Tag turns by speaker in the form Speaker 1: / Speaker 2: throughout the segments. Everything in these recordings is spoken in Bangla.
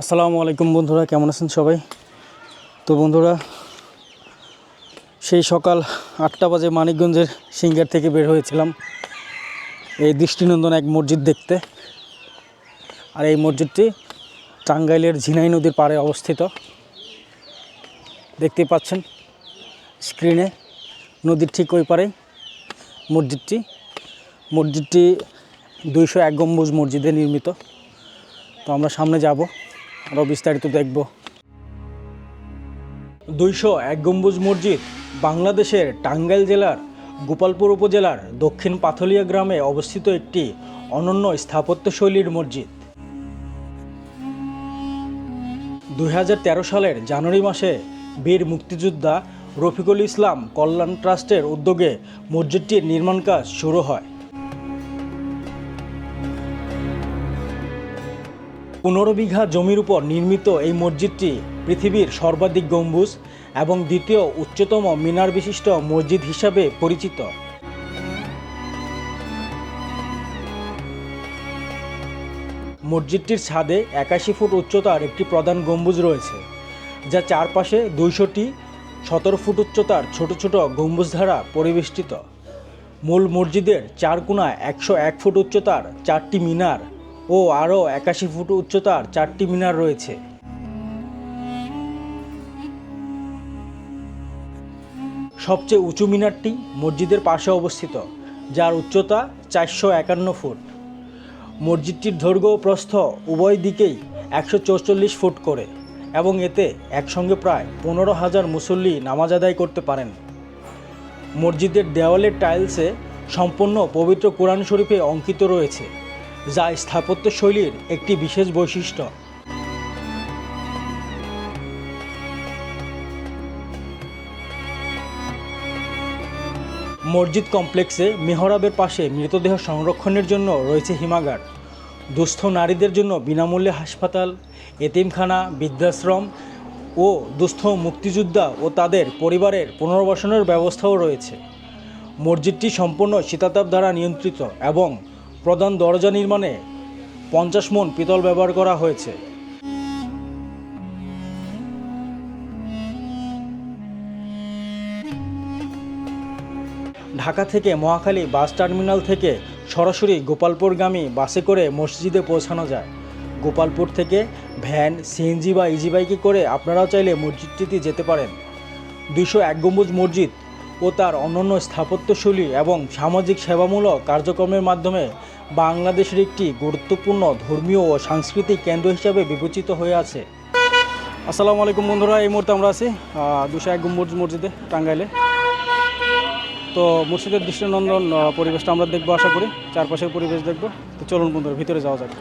Speaker 1: আসসালামু আলাইকুম বন্ধুরা, কেমন আছেন সবাই? তো বন্ধুরা, সেই সকাল 8টা বাজে মানিকগঞ্জের সিঙ্গার থেকে বের হয়েছিলাম এই দৃষ্টিনন্দন এক মসজিদ দেখতে। আর এই মসজিদটি টাঙ্গাইলের ঝিনাই নদীর পাড়ে অবস্থিত। দেখতেই পাচ্ছেন স্ক্রিনে, নদীর ঠিক ওই পারেই মসজিদটি 201 গম্বুজ মসজিদে নির্মিত। তো আমরা সামনে যাব, আরও বিস্তারিত দেখব। 201 গম্বুজ মসজিদ বাংলাদেশের টাঙ্গাইল জেলার গোপালপুর উপজেলার দক্ষিণ পাথলিয়া গ্রামে অবস্থিত একটি অনন্য স্থাপত্যশৈলীর মসজিদ। 2013 সালের জানুয়ারি মাসে বীর মুক্তিযোদ্ধা রফিকুল ইসলাম কল্যাণ ট্রাস্টের উদ্যোগে মসজিদটির নির্মাণ কাজ শুরু হয়। 15 বিঘা জমির উপর নির্মিত এই মসজিদটি পৃথিবীর সর্বাধিক গম্বুজ এবং দ্বিতীয় উচ্চতম মিনার বিশিষ্ট মসজিদ হিসাবে পরিচিত। মসজিদটির ছাদে 81 ফুট উচ্চতার একটি প্রধান গম্বুজ রয়েছে, যা চারপাশে 200টি 17 ফুট উচ্চতার ছোট ছোট গম্বুজ দ্বারা পরিবেষ্টিত। মূল মসজিদের চার কোণায় 101 ফুট উচ্চতার 4টি মিনার ও আরও 81 ফুট উচ্চতার 4টি মিনার রয়েছে। সবচেয়ে উঁচু মিনারটি মসজিদের পাশে অবস্থিত, যার উচ্চতা 451 ফুট। মসজিদটির দৈর্ঘ্য ও প্রস্থ উভয় দিকেই 144 ফুট করে এবং এতে একসঙ্গে প্রায় 15,000 মুসল্লি নামাজ আদায় করতে পারেন। মসজিদের দেওয়ালের টাইলসে সম্পূর্ণ পবিত্র কোরআন শরীফে অঙ্কিত রয়েছে, যা স্থাপত্যশৈলীর একটি বিশেষ বৈশিষ্ট্য। মসজিদ কমপ্লেক্সে মেহরাবের পাশে মৃতদেহ সংরক্ষণের জন্য রয়েছে হিমাগার। দুস্থ নারীদের জন্য বিনামূল্যে হাসপাতাল, এতিমখানা, বৃদ্ধাশ্রম ও দুস্থ মুক্তিযোদ্ধা ও তাদের পরিবারের পুনর্বাসনের ব্যবস্থাও রয়েছে। মসজিদটি সম্পূর্ণ শীতাতাপ দ্বারা নিয়ন্ত্রিত এবং প্রধান দরজা নির্মাণে 50 মণ পিতল ব্যবহার করা হয়েছে। ঢাকা থেকে মহাখালী বাস টার্মিনাল থেকে সরাসরি গোপালপুরগামী বাসে করে মসজিদে পৌঁছানো যায়। গোপালপুর থেকে ভ্যান, সিএনজি বা ইজি বাইকে করে আপনারাও চাইলে মসজিদটিতে যেতে পারেন। 201 গম্বুজ মসজিদ ও তার অনন্য স্থাপত্যশৈলী এবং সামাজিক সেবামূলক কার্যক্রমের মাধ্যমে বাংলাদেশের একটি গুরুত্বপূর্ণ ধর্মীয় ও সাংস্কৃতিক কেন্দ্র হিসাবে বিবেচিত হয়ে আছে। আসসালামু আলাইকুম বন্ধুরা, এই মুহূর্তে আমরা আছি 201 গম্বুজ মসজিদে টাঙ্গাইলে। তো মসজিদের দৃষ্টিনন্দন পরিবেশটা আমরা দেখবো, আশা করি চারপাশের পরিবেশ দেখবো। তো চলুন বন্ধুরা, ভিতরে যাওয়া যাক।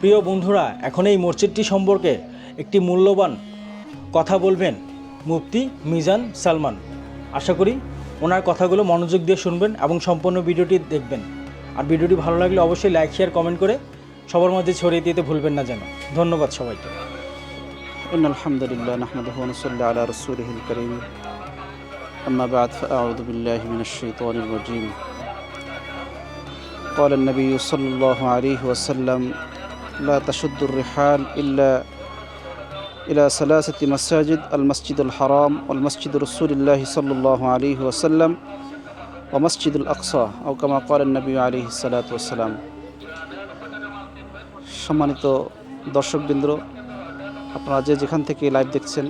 Speaker 1: প্রিয় বন্ধুরা, এখন এই মসজিদটি সম্পর্কে একটি মূল্যবান কথা বলবেন মুফতি মিজান সালমান। আশা করি ওনার কথাগুলো মনোযোগ দিয়ে শুনবেন এবং সম্পূর্ণ ভিডিওটি দেখবেন। আর ভিডিওটি ভালো লাগলে অবশ্যই লাইক, শেয়ার, কমেন্ট করে সবার মধ্যে ছড়িয়ে দিতে ভুলবেন না যেন। ধন্যবাদ সবাইকে।
Speaker 2: আলহামদুলিল্লাহ নাহমাদুহু ওয়া নুসাল্লি আলা রাসূলিহিল কারীম, আম্মা বা'দ, ফাআউযু বিল্লাহি মিনাশ শাইতানির রাজীম। قال النبي صلى الله عليه وسلم لا تشد الرحال إلا إلى 3 مساجد: المسجد الحرام والمسجد رسول الله صلى الله عليه وسلم ومسجد الأقصى أو كما قال النبي عليه الصلاة والسلام। সম্মানিত দর্শকবৃন্দ, আপনারা যে যেখান থেকে লাইভ দেখছেন,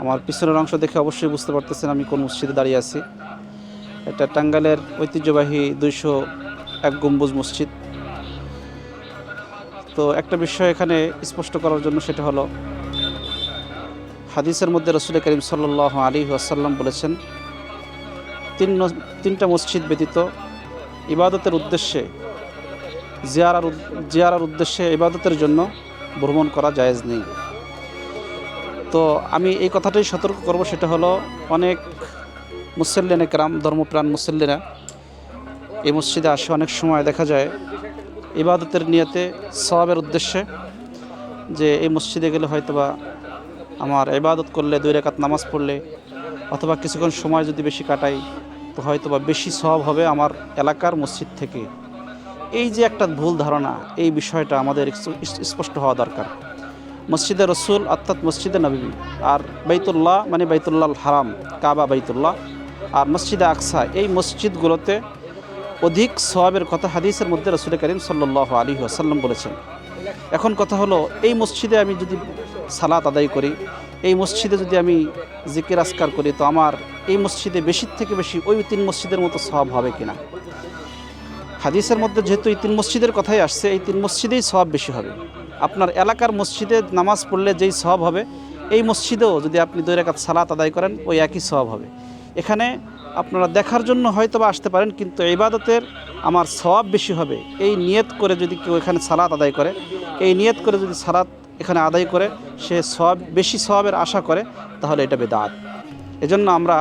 Speaker 2: আমার পিছনের অংশ দেখে অবশ্যই বুঝতে পারতেছেন আমি কোন মসজিদে দাঁড়িয়ে আছি। এটা টাঙ্গাইলের ঐতিহ্যবাহী 201 গম্বুজ মসজিদ। তো একটা বিষয় এখানে স্পষ্ট করার জন্য, সেটা হলো হাদিসের মধ্যে রাসূল করিম সাল্লাল্লাহু আলাইহি ওয়াসাল্লাম বলেছেন, তিনটা মসজিদ ব্যতীত ইবাদতের উদ্দেশ্যে, জিয়ারার উদ্দেশ্যে ইবাদতের জন্য ভ্রমণ করা জায়েজ নেই। তো আমি এই কথাটাই সতর্ক করব, সেটা হলো অনেক মুসল্লিনে কেরাম, ধর্মপ্রাণ মুসল্লিরা এই মসজিদে আসে। অনেক সময় দেখা যায় ইবাদতের নিয়তে, সওয়াবের উদ্দেশ্যে, যে এই মসজিদে গেলে হয়তোবা আমার ইবাদত করলে, 2 রাকাত নামাজ পড়লে অথবা কিছুক্ষণ সময় যদি বেশি কাটাই তো হয়তো বা বেশি সওয়াব হবে আমার এলাকার মসজিদ থেকে। এই যে একটা ভুল ধারণা, এই বিষয়টা আমাদের স্পষ্ট হওয়া দরকার। মসজিদে রসুল অর্থাৎ মসজিদে নববী, আর বাইতুল্লাহ মানে বাইতুল্লাহ হারাম, কাবা বাইতুল্লাহ, আর মসজিদে আকসা, এই মসজিদগুলোতে অধিক সওয়াবের কথা হাদিসের মধ্যে রসুল করিম সাল্লাল্লাহু আলাইহি ওয়াসাল্লাম বলেছেন। এখন কথা হলো, এই মসজিদে আমি যদি সালাত আদায় করি, এই মসজিদে যদি আমি জিকির আসকার করি, তো আমার এই মসজিদে বেশির থেকে বেশি ওই 3 মসজিদের মতো সওয়াব হবে কিনা। হাদিসের মধ্যে যেহেতু এই 3 মসজিদের কথাই আসছে, এই 3 মসজিদেই সওয়াব বেশি হবে। আপনার এলাকার মসজিদে নামাজ পড়লে যেই সওয়াব হবে, এই মসজিদেও যদি আপনি 2 রাকাত সালাত আদায় করেন ওই একই সওয়াব হবে। এখানে আপনারা দেখার জন্য হয়তো বা আসতে পারেন, কিন্তু ইবাদতের আমার সওয়াব বেশি হবে এই নিয়ত করে যদি কেউ এখানে সালাত আদায় করে, এই নিয়ত করে যদি সালাত এখানে আদায় করে সে সওয়াব বেশি সওয়াবের আশা করে, তাহলে এটা বেদাত। এজন্য আমরা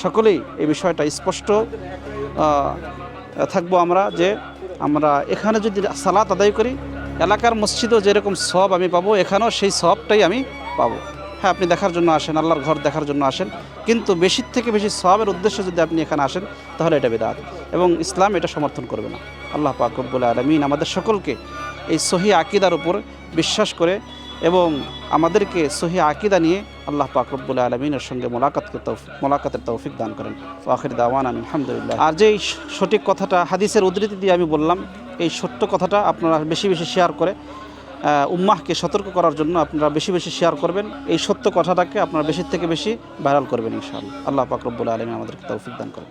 Speaker 2: সকলেই এই বিষয়টা স্পষ্ট থাকবো আমরা, যে আমরা এখানে যদি সালাত আদায় করি, এলাকার মসজিদেও যেরকম সওয়াব আমি পাবো, এখানেও সেই সওয়াবটাই আমি পাবো। হ্যাঁ, আপনি দেখার জন্য আসেন, আল্লাহর ঘর দেখার জন্য আসেন, কিন্তু বেশির থেকে বেশি সওয়াবের উদ্দেশ্যে যদি আপনি এখানে আসেন, তাহলে এটা বিদআত, এবং ইসলাম এটা সমর্থন করবে না। আল্লাহ পাক রব্বুল আলামিন আমাদের সকলকে এই সহি আকিদার উপর বিশ্বাস করে এবং আমাদেরকে সহি আকিদা নিয়ে আল্লাহ পাক রব্বুল আলামিনের সঙ্গে মোলাকাতের তৌফিক দান করেন। আখির দাওয়ানা আলহামদুলিল্লাহ। আর যেই সঠিক কথাটা হাদিসের উদ্ধৃতি দিয়ে আমি বললাম, এই সত্য কথাটা আপনারা বেশি বেশি শেয়ার করে উম্মাহকে সতর্ক করার জন্য আপনারা বেশি বেশি শেয়ার করবেন। এই সত্য কথাটাকে আপনারা বেশি থেকে বেশি ভাইরাল করবেন ইনশাআল্লাহ। আল্লাহ পাক রব্বুল আলামিন আমাদেরকে তৌফিক দান করেন।